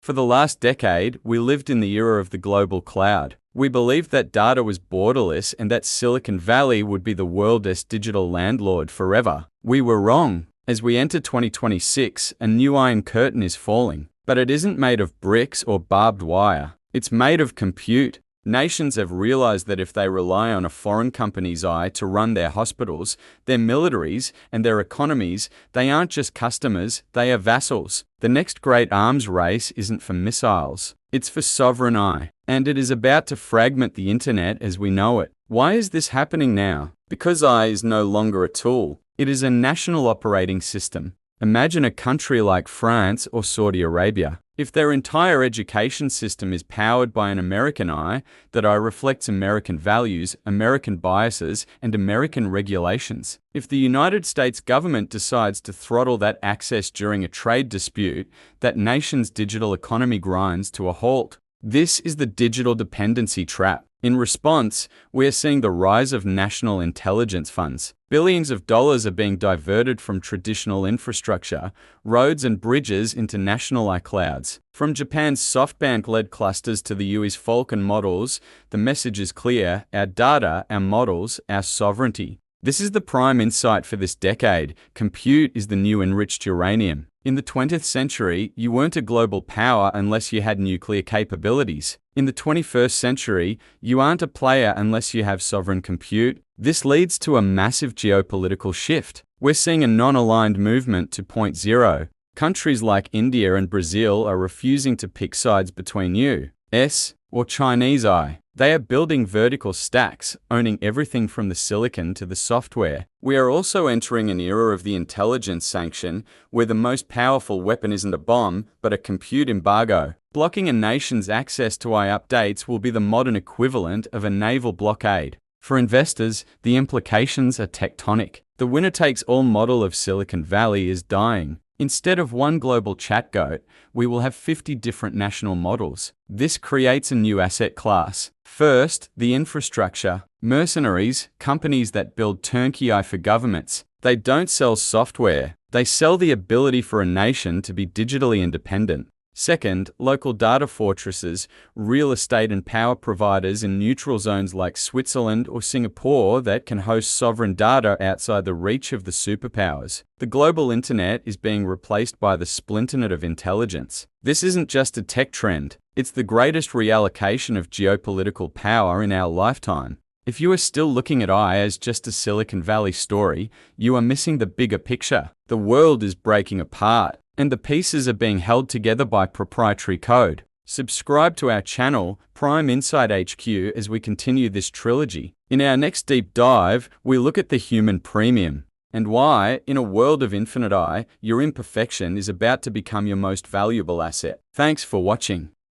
For the last decade, we lived in the era of the global cloud. We believed that data was borderless and that Silicon Valley would be the world's digital landlord forever. We were wrong. As we enter 2026, a new iron curtain is falling. But it isn't made of bricks or barbed wire. It's made of compute. Nations have realized that if they rely on a foreign company's eye to run their hospitals, their militaries, and their economies, they aren't just customers, they are vassals. The next great arms race isn't for missiles. It's for sovereign eye. And it is about to fragment the internet as we know it. Why is this happening now? Because AI is no longer a tool. It is a national operating system. Imagine a country like France or Saudi Arabia. If their entire education system is powered by an American eye, that eye reflects American values, American biases, and American regulations. If the United States government decides to throttle that access during a trade dispute, that nation's digital economy grinds to a halt. This is the digital dependency trap. In response, we are seeing the rise of national intelligence funds. Billions of dollars are being diverted from traditional infrastructure, roads and bridges into national iClouds. From Japan's SoftBank-led clusters to the US's Falcon models, the message is clear: our data, our models, our sovereignty. This is the prime insight for this decade. Compute is the new enriched uranium. In the 20th century, you weren't a global power unless you had nuclear capabilities. In the 21st century, you aren't a player unless you have sovereign compute. This leads to a massive geopolitical shift. We're seeing a non-aligned movement to point zero. Countries like India and Brazil are refusing to pick sides between US or Chinese eye. They are building vertical stacks, owning everything from the silicon to the software. We are also entering an era of the intelligence sanction, where the most powerful weapon isn't a bomb, but a compute embargo. Blocking a nation's access to AI updates will be the modern equivalent of a naval blockade. For investors, the implications are tectonic. The winner-takes-all model of Silicon Valley is dying. Instead of one global chatbot, we will have 50 different national models. This creates a new asset class. First, the infrastructure. Mercenaries, companies that build turnkey AI for governments. They don't sell software. They sell the ability for a nation to be digitally independent. Second, local data fortresses, real estate and power providers in neutral zones like Switzerland or Singapore that can host sovereign data outside the reach of the superpowers. The global internet is being replaced by the splinternet of intelligence. This isn't just a tech trend. It's the greatest reallocation of geopolitical power in our lifetime. If you are still looking at AI as just a Silicon Valley story, you are missing the bigger picture. The world is breaking apart, and the pieces are being held together by proprietary code. Subscribe to our channel, Prime Insight HQ, as we continue this trilogy. In our next deep dive, we look at the human premium and why, in a world of infinite AI, your imperfection is about to become your most valuable asset. Thanks for watching.